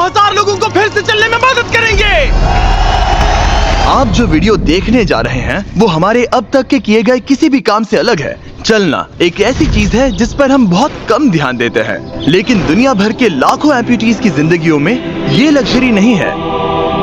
2,000 लोगों को फिर से चलने में मदद करेंगे। आप जो वीडियो देखने जा रहे हैं वो हमारे अब तक के किए गए किसी भी काम से अलग है। चलना एक ऐसी चीज है जिस पर हम बहुत कम ध्यान देते हैं, लेकिन दुनिया भर के लाखों एम्पुटीज की जिंदगियों में ये लग्जरी नहीं है।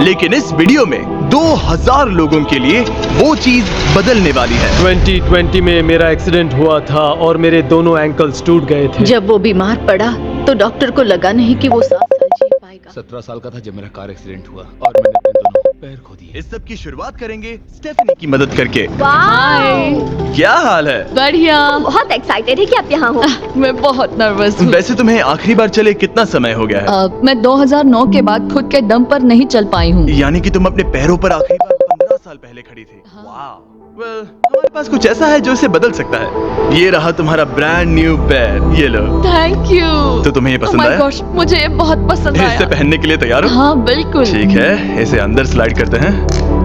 लेकिन इस वीडियो में 2,000 लोगों के लिए वो चीज बदलने वाली है। 2020 में मेरा एक्सीडेंट हुआ था और मेरे दोनों एंकल्स टूट गए थे। जब वो बीमार पड़ा तो डॉक्टर को लगा नहीं कि वो 7 साल जी पाएगा। 17 साल का था जब मेरा कार एक्सीडेंट हुआ और मैंने अपने दोनों पैर खो दिए। इस सब की शुरुआत करेंगे स्टेफनी की मदद करके। हाय, क्या हाल है? बढ़िया। बहुत एक्साइटेड है कि आप यहाँ हो। मैं बहुत नर्वस हूँ। वैसे तुम्हें आखिरी बार चले कितना समय हो गया है? मैं 2009 के बाद खुद के दम पर नहीं चल पाई हूँ। यानी कि तुम अपने पैरों पर आखिरी बार 15 साल पहले खड़ी थी। वाह। Well, हमारे पास कुछ ऐसा है जो इसे बदल सकता है। ये रहा तुम्हारा ब्रांड न्यू पैर, ये लो। Thank you. तो तुम्हें ये पसंद आया? गॉश, मुझे ये बहुत पसंद आया। इसे पहनने के लिए तैयार हो? हाँ बिल्कुल। ठीक है, इसे अंदर स्लाइड करते हैं।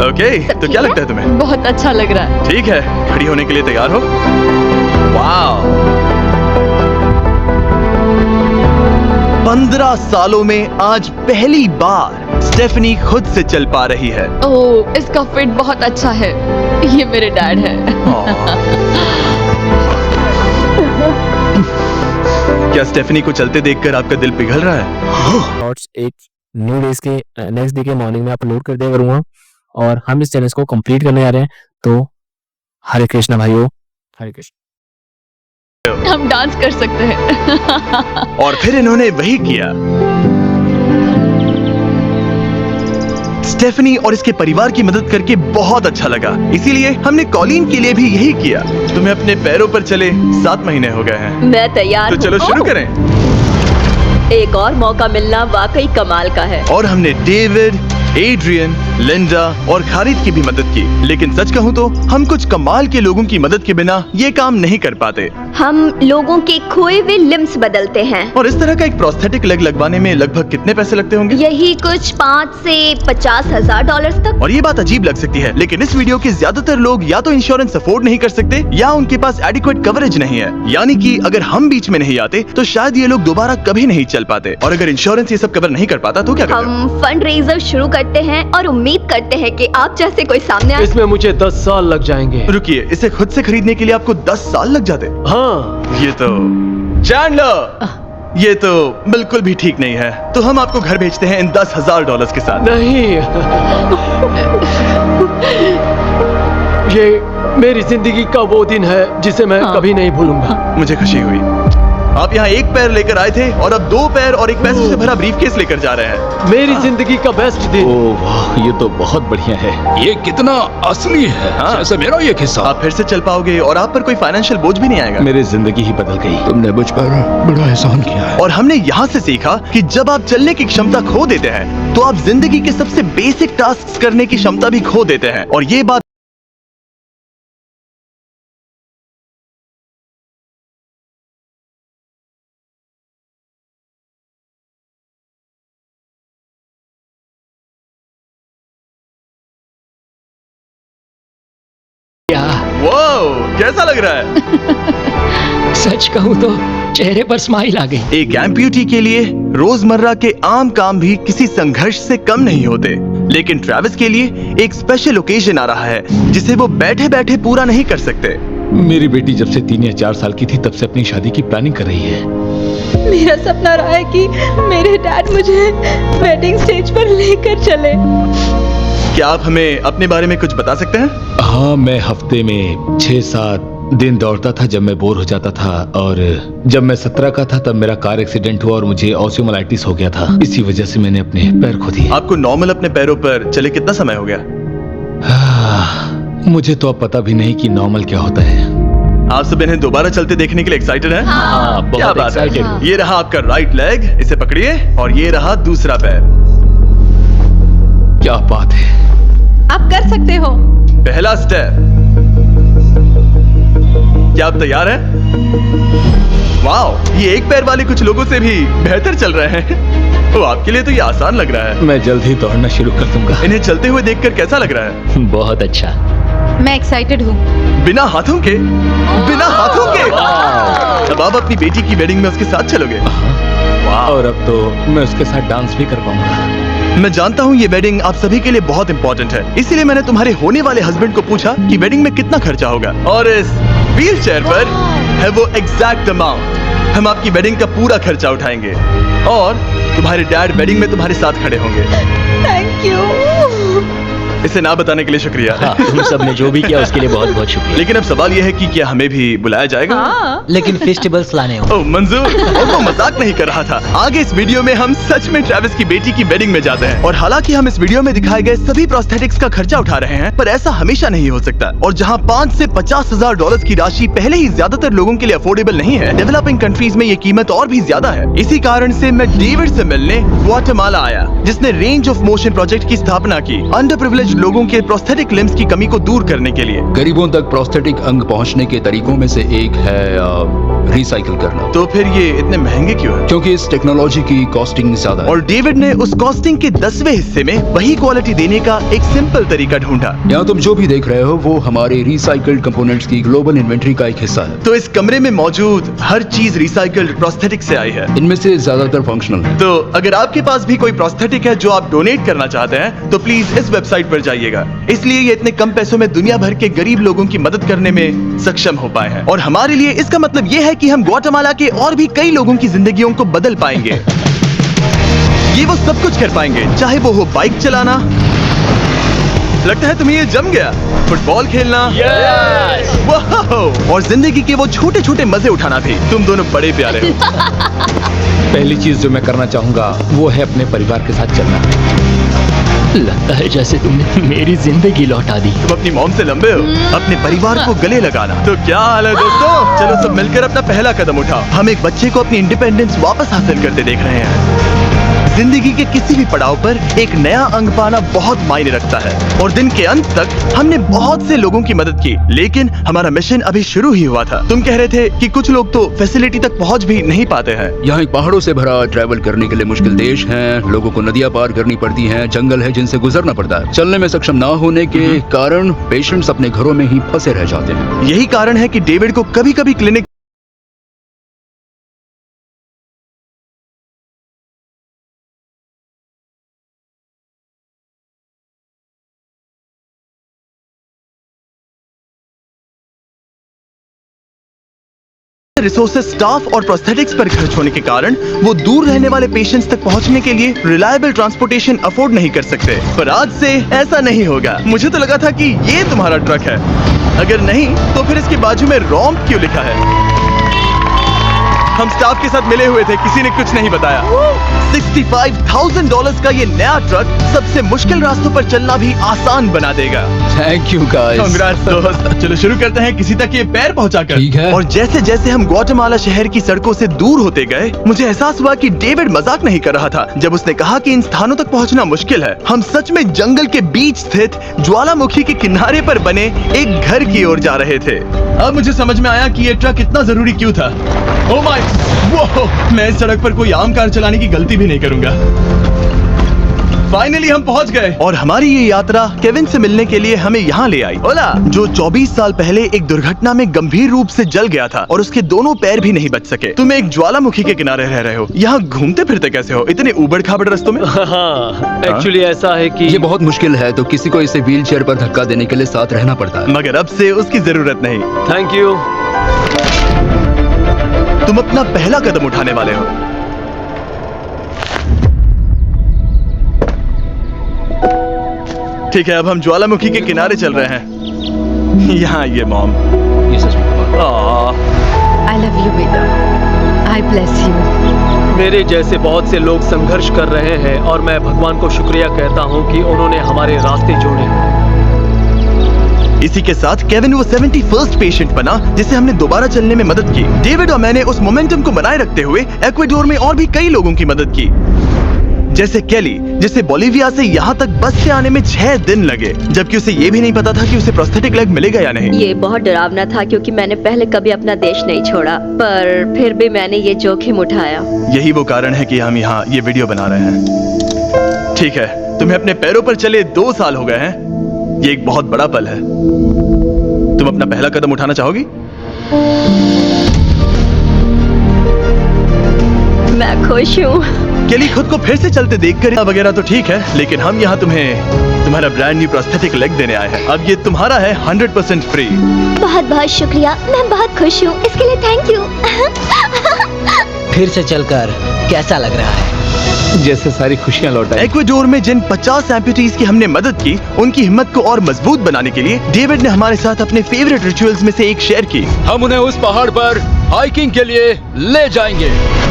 ओके, तो क्या लगता है तुम्हें? बहुत अच्छा लग रहा है। ठीक है, खड़ी होने के लिए तैयार हो? वाह। 15 सालों में आज पहली बार स्टेफनी खुद से चल पा रही है। ओह, इसका फिट बहुत अच्छा है। ये मेरे डैड है। क्या स्टेफनी को चलते देखकर आपका दिल पिघल रहा है? शॉर्ट्स एक न्यू डेज के नेक्स्ट डे के मॉर्निंग में अपलोड कर दिया करूँगा और हम इस चैलेंज को कंप्लीट करने जा रहे हैं। तो हरे कृष्णा भाइयों, हरे कृष्ण। हम डांस कर सकते हैं। और फिर इन्होंने वही किया। स्टेफनी और इसके परिवार की मदद करके बहुत अच्छा लगा, इसीलिए हमने कॉलिन के लिए भी यही किया। तुम्हें अपने पैरों पर चले 7 महीने हो गए हैं। मैं तैयार तो चलो शुरू करें। एक और मौका मिलना वाकई कमाल का है। और हमने डेविड, एड्रियन, लिंडा और खालिद की भी मदद की। लेकिन सच कहूँ तो हम कुछ कमाल के लोगों की मदद के बिना ये काम नहीं कर पाते। हम लोगों के खोए हुए लिम्स बदलते हैं। और इस तरह का एक प्रोस्थेटिक लेग लगवाने में लगभग कितने पैसे लगते होंगे? यही कुछ 5 से 50 हजार डॉलर तक। और ये बात अजीब लग सकती है, लेकिन इस वीडियो के ज्यादातर लोग या तो इंश्योरेंस अफोर्ड नहीं कर सकते या उनके पास एडिक्वेट कवरेज नहीं है। यानी कि अगर हम बीच में नहीं आते तो शायद ये लोग दोबारा कभी नहीं चल पाते। और अगर इंश्योरेंस ये सब कवर नहीं कर पाता तो क्या करते? हम फंड रेजर शुरू करते हैं और उम्मीद करते हैं कि आप जैसे कोई सामने आए। इसमें मुझे 10 साल लग जाएंगे। रुकिए, इसे खुद से खरीदने के लिए आपको 10 साल लग जाते? हाँ। ये तो चैंडलर, ये तो बिल्कुल भी ठीक नहीं है। तो हम आपको घर भेजते हैं इन $10,000 के साथ। नहीं। ये मेरी जिंदगी का वो दिन है जिसे मैं कभी नहीं भूलूंगा। मुझे खुशी हुई। आप यहाँ एक पैर लेकर आए थे और अब 2 पैर और एक पैसों से भरा ब्रीफकेस लेकर जा रहे हैं। मेरी जिंदगी का बेस्ट दिन। ओह वाह, ये तो बहुत बढ़िया है। ये कितना असली है। हाँ। जैसे मेरा ये किस्सा। आप फिर से चल पाओगे और आप पर कोई फाइनेंशियल बोझ भी नहीं आएगा। मेरी जिंदगी ही बदल गई। तुमने मुझ पर बड़ा एहसान किया है। और हमने यहाँ से सीखा कि जब आप चलने की क्षमता खो देते हैं तो आप जिंदगी के सबसे बेसिक टास्क करने की क्षमता भी खो देते हैं। और ये बात कैसा लग रहा है? सच कहूँ तो चेहरे पर स्माइल आ गई। एक एम्प्यूटी के लिए रोजमर्रा के आम काम भी किसी संघर्ष से कम नहीं होते, लेकिन ट्रेविस के लिए एक स्पेशल ओकेजन आ रहा है जिसे वो बैठे बैठे पूरा नहीं कर सकते। मेरी बेटी जब से 3 या 4 साल की थी तब से अपनी शादी की प्लानिंग कर रही है। मेरा सपना रहा है कि मेरे डैड मुझे वेडिंग स्टेज पर लेकर चले। क्या आप हमें अपने बारे में कुछ बता सकते हैं? हाँ, मैं हफ्ते में 6-7 दिन दौड़ता था जब मैं बोर हो जाता था। और जब मैं 17 का था तब मेरा कार एक्सीडेंट हुआ और मुझे ऑस्टियोमाइलाइटिस हो गया था। इसी वजह से मैंने अपने पैर खो दिए। आपको नॉर्मल अपने पैरों पर चले कितना समय हो गया? मुझे तो अब पता भी नहीं कि नॉर्मल क्या होता है। आप सब इन्हें दोबारा चलते देखने के लिए एक्साइटेड हैं? हाँ, बहुत क्या बात है। excited। ये रहा आपका राइट लेग, इसे पकड़िए, और ये रहा दूसरा पैर। क्या बात है। आप कर सकते हो। पहला स्टेप। क्या आप तैयार हैं? वाओ, ये एक पैर वाले कुछ लोगों से भी बेहतर चल रहे हैं। तो आपके लिए तो ये आसान लग रहा है। मैं जल्द ही दौड़ना शुरू कर दूंगा। इन्हें चलते हुए देखकर कैसा लग रहा है? बहुत अच्छा। मैं एक्साइटेड हूँ। बिना हाथों के? बिना हाथों के? अब आप अपनी बेटी की वेडिंग में उसके साथ चलोगे? और अब तो मैं उसके साथ डांस भी कर पाऊंगा। मैं जानता हूँ ये वेडिंग आप सभी के लिए बहुत इंपॉर्टेंट है, इसीलिए मैंने तुम्हारे होने वाले हस्बैंड को पूछा कि वेडिंग में कितना खर्चा होगा, और इस व्हील चेयर पर है वो एग्जैक्ट अमाउंट। हम आपकी वेडिंग का पूरा खर्चा उठाएंगे और तुम्हारे डैड वेडिंग में तुम्हारे साथ खड़े होंगे। Thank you. इसे ना बताने के लिए शुक्रिया। हाँ, तुम सब ने जो भी किया उसके लिए बहुत बहुत शुक्रिया। लेकिन अब सवाल यह है कि क्या हमें भी बुलाया जाएगा? हाँ। लेकिन फेस्टिवल्स लाने हो। ओह मंजूर, वो तो मजाक नहीं कर रहा था। आगे इस वीडियो में हम सच में ट्रेविस की बेटी की वेडिंग में जाते हैं, और हालांकि हम इस वीडियो में दिखाए गए सभी प्रोस्थेटिक्स का खर्चा उठा रहे हैं, पर ऐसा हमेशा नहीं हो सकता। और जहां 5 से 50,000 डॉलर्स की राशि पहले ही ज्यादातर लोगों के लिए अफोर्डेबल नहीं है, डेवलपिंग कंट्रीज में ये कीमत और भी ज्यादा है। इसी कारण से मैं डेविड से मिलने ग्वाटेमाला आया, जिसने रेंज ऑफ मोशन प्रोजेक्ट की स्थापना की अंडर प्रिविलेज्ड लोगों के प्रोस्थेटिक लिम्स की कमी को दूर करने के लिए। गरीबों तक प्रोस्थेटिक अंग पहुंचने के तरीकों में से एक है रिसाइकिल करना। तो फिर ये इतने महंगे क्यों है? क्योंकि इस टेक्नोलॉजी की कॉस्टिंग ज्यादा है। और डेविड ने उस कॉस्टिंग के 10वें हिस्से में वही क्वालिटी देने का एक सिंपल तरीका ढूंढा। यहाँ तुम जो भी देख रहे हो वो हमारे रिसाइकल्ड कंपोनेंट्स की ग्लोबल इन्वेंट्री का एक हिस्सा है। तो इस कमरे में मौजूद हर चीज रिसाइकल्ड प्रोस्थेटिक से आई है। इनमें से ज्यादातर फंक्शनल है। तो अगर आपके पास भी कोई प्रोस्थेटिक है जो आप डोनेट करना चाहते हैं, तो प्लीज इस वेबसाइट पर जाइएगा। इसलिए ये इतने कम पैसों में दुनिया भर के गरीब लोगों की मदद करने में सक्षम हो पाए हैं। और हमारे लिए इसका मतलब ये है कि हम ग्वाटेमाला के और भी कई लोगों की जिंदगियों को बदल पाएंगे। ये वो सब कुछ कर पाएंगे, चाहे वो हो बाइक चलाना, लगता है तुम्हें ये जम गया, फुटबॉल खेलना, वाह, और जिंदगी के वो छोटे छोटे मजे उठाना भी। तुम दोनों बड़े प्यारे हो। पहली चीज जो मैं करना चाहूंगा वो है अपने परिवार के साथ चलना। लगता है जैसे तुमने मेरी जिंदगी लौटा दी। तुम अपनी मॉम से लंबे हो, अपने परिवार को गले लगाना। तो क्या हाल है दोस्तों? चलो सब मिलकर अपना पहला कदम उठाओ। हम एक बच्चे को अपनी इंडिपेंडेंस वापस हासिल करते देख रहे हैं। जिंदगी के किसी भी पड़ाव पर एक नया अंग पाना बहुत मायने रखता है, और दिन के अंत तक हमने बहुत से लोगों की मदद की, लेकिन हमारा मिशन अभी शुरू ही हुआ था। तुम कह रहे थे कि कुछ लोग तो फैसिलिटी तक पहुंच भी नहीं पाते हैं। यहाँ एक पहाड़ों से भरा ट्रैवल करने के लिए मुश्किल देश है, लोगों को नदियाँ पार करनी पड़ती हैं, जंगल है जिनसे गुजरना पड़ता है। चलने में सक्षम ना होने के कारण पेशेंट्स अपने घरों में ही फंसे रह जाते हैं। यही कारण है कि डेविड को कभी कभी क्लिनिक रिसोर्सेज, स्टाफ और प्रोस्थेटिक्स पर खर्च होने के कारण वो दूर रहने वाले पेशेंट्स तक पहुंचने के लिए रिलायबल ट्रांसपोर्टेशन अफोर्ड नहीं कर सकते। पर आज से ऐसा नहीं होगा। मुझे तो लगा था कि ये तुम्हारा ट्रक है, अगर नहीं तो फिर इसके बाजू में रॉम्प क्यों लिखा है? हम स्टाफ के साथ मिले हुए थे, किसी ने कुछ नहीं बताया। $65,000 का ये नया ट्रक सबसे मुश्किल रास्तों पर चलना भी आसान बना देगा। Thank you guys. कांग्रेट्स दोस्त। चलो शुरू करते हैं किसी तक ये पैर पहुंचाकर। ठीक है। और जैसे जैसे हम ग्वाटेमाला शहर की सड़कों से दूर होते गए, मुझे एहसास हुआ कि डेविड मजाक नहीं कर रहा था जब उसने कहा कि इन स्थानों तक पहुंचना मुश्किल है। हम सच में जंगल के बीच स्थित ज्वालामुखी के किनारे पर बने एक घर की ओर जा रहे थे। अब मुझे समझ में आया कि ये ट्रक इतना जरूरी क्यों था। ओह माय, वो मैं इस सड़क पर कोई आम कार चलाने की गलती भी नहीं करूंगा। फाइनली हम पहुंच गए, और हमारी ये यात्रा केविन से मिलने के लिए हमें यहाँ ले आई। ओला, जो 24 साल पहले एक दुर्घटना में गंभीर रूप से जल गया था और उसके दोनों पैर भी नहीं बच सके। तुम एक ज्वालामुखी के किनारे रह रहे हो, यहाँ घूमते फिरते कैसे हो इतने उबड़ खाबड़ रास्तों में? हाँ, एक्चुअली ऐसा है कि ये बहुत मुश्किल है, तो किसी को इसे व्हील चेयर पर धक्का देने के लिए साथ रहना पड़ता है। मगर अब से उसकी जरूरत नहीं। Thank you. तुम अपना पहला कदम उठाने वाले हो। ठीक है, अब हम ज्वालामुखी के किनारे चल रहे हैं। यहाँ ये मॉम। ये सच में I love you, बेटा। I bless you। मेरे जैसे बहुत से लोग संघर्ष कर रहे हैं, और मैं भगवान को शुक्रिया कहता हूँ कि उन्होंने हमारे रास्ते जोड़े। इसी के साथ केविन वो 71st पेशेंट बना जिसे हमने दोबारा चलने में मदद की। डेविड और मैंने उस मोमेंटम को बनाए रखते हुए एक्वाडोर में और भी कई लोगों की मदद की, जैसे केली, जिसे बोलिविया से यहाँ तक बस से आने में 6 दिन लगे, जबकि उसे ये भी नहीं पता था कि उसे प्रोस्थेटिक लेग मिलेगा या नहीं। ये बहुत डरावना था क्योंकि मैंने पहले कभी अपना देश नहीं छोड़ा, पर फिर भी मैंने ये जोखिम उठाया। यही वो कारण है कि हम यहाँ ये वीडियो बना रहे हैं। ठीक है, तुम्हें अपने पैरों पर चले 2 साल हो गए हैं। ये एक बहुत बड़ा पल है। तुम अपना पहला कदम उठाना चाहोगी? मैं खुश हूँ। केली, खुद को फिर से चलते देखकर वगैरह तो ठीक है, लेकिन हम यहाँ तुम्हें तुम्हारा ब्रांड न्यू प्रोस्थेटिक लेग देने आए हैं। अब ये तुम्हारा है 100% फ्री। बहुत बहुत शुक्रिया, मैं बहुत खुश हूँ, इसके लिए थैंक यू। फिर से चलकर कैसा लग रहा है? जैसे सारी खुशियां लौट आई। इक्वाडोर में जिन 50 एम्पुटीज की हमने मदद की, उनकी हिम्मत को और मजबूत बनाने के लिए डेविड ने हमारे साथ अपने फेवरेट रिचुअल्स में से एक शेयर की। हम उन्हें उस पहाड़ पर हाइकिंग के लिए ले जाएंगे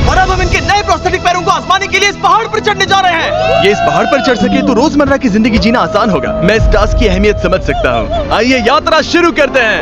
और अब हम इनके नए प्रोस्थेटिक पैरों को आजमाने के लिए इस पहाड़ पर चढ़ने जा रहे हैं। ये इस पहाड़ पर चढ़ सके तो रोजमर्रा की जिंदगी जीना आसान होगा। मैं इस टास्क की अहमियत समझ सकता हूँ। आइए यात्रा शुरू करते हैं।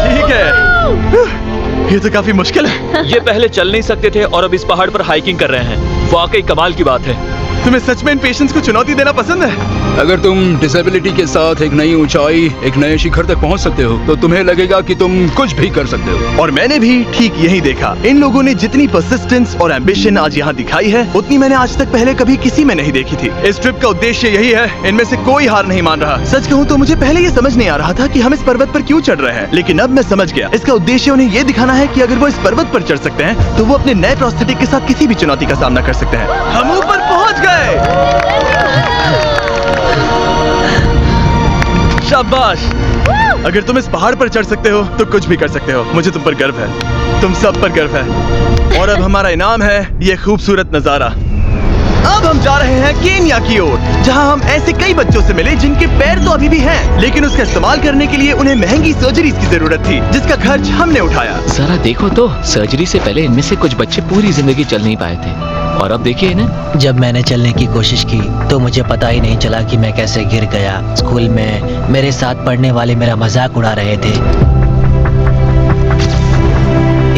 ठीक है, ये तो काफी मुश्किल है। ये पहले चल नहीं सकते थे और अब इस पहाड़ पर हाइकिंग कर रहे हैं। वाकई कमाल की बात है। तुम्हें सच में इन पेशेंट्स को चुनौती देना पसंद है? अगर तुम डिसेबिलिटी के साथ एक नई ऊंचाई, एक नए शिखर तक पहुंच सकते हो तो तुम्हें लगेगा कि तुम कुछ भी कर सकते हो। और मैंने भी ठीक यही देखा। इन लोगों ने जितनी परसिस्टेंस और एम्बिशन आज यहाँ दिखाई है, उतनी मैंने आज तक पहले कभी किसी में नहीं देखी थी। इस ट्रिप का उद्देश्य यही है, इनमें से कोई हार नहीं मान रहा। सच कहूँ तो मुझे पहले ये समझ नहीं आ रहा था कि हम इस पर्वत पर क्यों चढ़ रहे हैं, लेकिन अब मैं समझ गया। इसका उद्देश्य उन्हें ये दिखाना है कि अगर वो इस पर्वत पर चढ़ सकते हैं तो वो अपने नए प्रोस्थेटिक के साथ किसी भी चुनौती का सामना कर सकते हैं। हम ऊपर पहुँच गए। शाबाश! अगर तुम इस पहाड़ पर चढ़ सकते हो तो कुछ भी कर सकते हो। मुझे तुम पर गर्व है, तुम सब पर गर्व है। और अब हमारा इनाम है ये खूबसूरत नजारा। अब हम जा रहे हैं केन्या की ओर, जहां हम ऐसे कई बच्चों से मिले जिनके पैर तो अभी भी हैं, लेकिन उसका इस्तेमाल करने के लिए उन्हें महंगी सर्जरीज की जरूरत थी, जिसका खर्च हमने उठाया। जरा देखो तो, सर्जरी से पहले इनमें से कुछ बच्चे पूरी जिंदगी चल नहीं पाए थे, और अब देखिए इन्हें। जब मैंने चलने की कोशिश की तो मुझे पता ही नहीं चला कि मैं कैसे गिर गया। स्कूल में मेरे साथ पढ़ने वाले मेरा मजाक उड़ा रहे थे,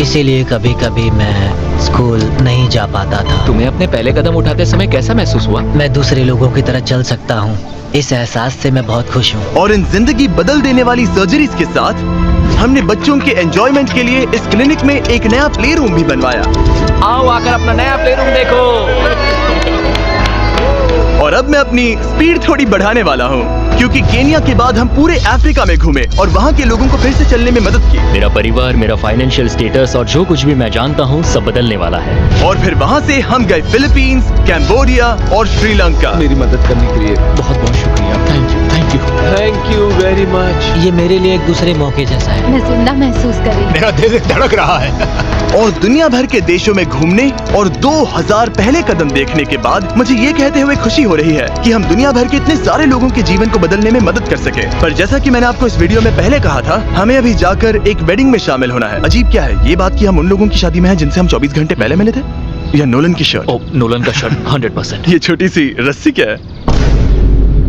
इसीलिए कभी कभी मैं स्कूल नहीं जा पाता था। तुम्हें अपने पहले कदम उठाते समय कैसा महसूस हुआ? मैं दूसरे लोगों की तरह चल सकता हूँ, इस एहसास से मैं बहुत खुश हूँ। और इन जिंदगी बदल देने वाली सर्जरीज के साथ हमने बच्चों के एंजॉयमेंट के लिए इस क्लिनिक में एक नया प्ले रूम भी बनवाया। आओ आकर अपना नया प्ले रूम देखो। और अब मैं अपनी स्पीड थोड़ी बढ़ाने वाला हूँ, क्योंकि केन्या के बाद हम पूरे अफ्रीका में घूमे और वहाँ के लोगों को फिर से चलने में मदद की। मेरा परिवार, मेरा फाइनेंशियल स्टेटस और जो कुछ भी मैं जानता हूँ सब बदलने वाला है। और फिर वहाँ से हम गए फिलीपींस, कैम्बोडिया और श्रीलंका। मेरी मदद करने के लिए बहुत बहुत शुक्रिया। Thank you, thank you, thank you very much. ये मेरे लिए एक दूसरे मौके जैसा है। मैं जिंदा महसूस कर रही हूँ। मेरा दिल धड़क रहा है। और दुनिया भर के देशों में घूमने और 2000 पहले कदम देखने के बाद मुझे ये कहते हुए खुशी हो रही है कि हम दुनिया भर के इतने सारे लोगों के जीवन को बदलने में मदद कर सके। पर जैसा कि मैंने आपको इस वीडियो में पहले कहा था, हमें अभी जाकर एक वेडिंग में शामिल होना है। अजीब क्या है ये बात कि हम उन लोगों की शादी में हैं जिनसे हम 24 घंटे पहले मिले थे। या नोलन की शर्ट। ओ, नोलन का शर्ट 100%। ये छोटी सी रस्सी क्या है?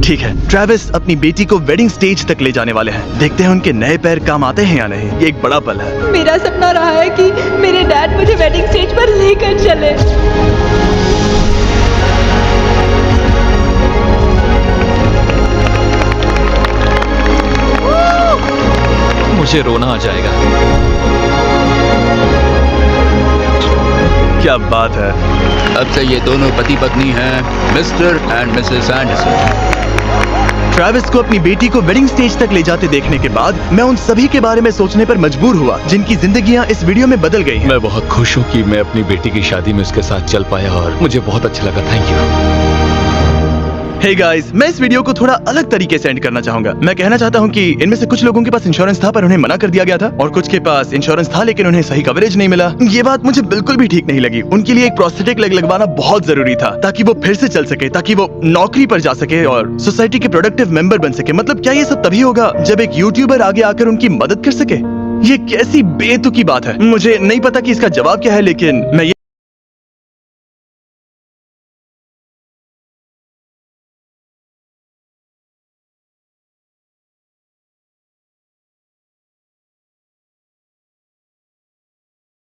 ठीक है, ट्रेविस अपनी बेटी को वेडिंग स्टेज तक ले जाने वाले हैं। देखते हैं उनके नए पैर काम आते हैं या नहीं। ये एक बड़ा पल है। मेरा सपना रहा है कि मेरे डैड मुझे वेडिंग स्टेज पर लेकर चले। मुझे रोना आ जाएगा। क्या बात है। अब से ये दोनों पति पत्नी हैं, mister and Mrs Anderson. Travis को अपनी बेटी को वेडिंग स्टेज तक ले जाते देखने के बाद मैं उन सभी के बारे में सोचने पर मजबूर हुआ जिनकी जिंदगियां इस वीडियो में बदल गई हैं। मैं बहुत खुश हूँ कि मैं अपनी बेटी की शादी में उसके साथ चल पाया और मुझे बहुत अच्छा लगा। Thank you. हे गाइस, मैं इस वीडियो को थोड़ा अलग तरीके से एंड करना चाहूंगा। मैं कहना चाहता हूं कि इनमें से कुछ लोगों के पास इंश्योरेंस था पर उन्हें मना कर दिया गया था, और कुछ के पास इंश्योरेंस था लेकिन उन्हें सही कवरेज नहीं मिला। ये बात मुझे बिल्कुल भी ठीक नहीं लगी। उनके लिए एक प्रोस्थेटिक लेग लगवाना बहुत जरूरी था ताकि वो फिर से चल सके, ताकि वो नौकरी पर जा सके और सोसाइटी के प्रोडक्टिव मेंबर बन सके। मतलब क्या ये सब तभी होगा जब एक यूट्यूबर आगे आकर उनकी मदद कर सके? ये कैसी बेतुकी बात है। मुझे नहीं पता कि इसका जवाब क्या है, लेकिन मैं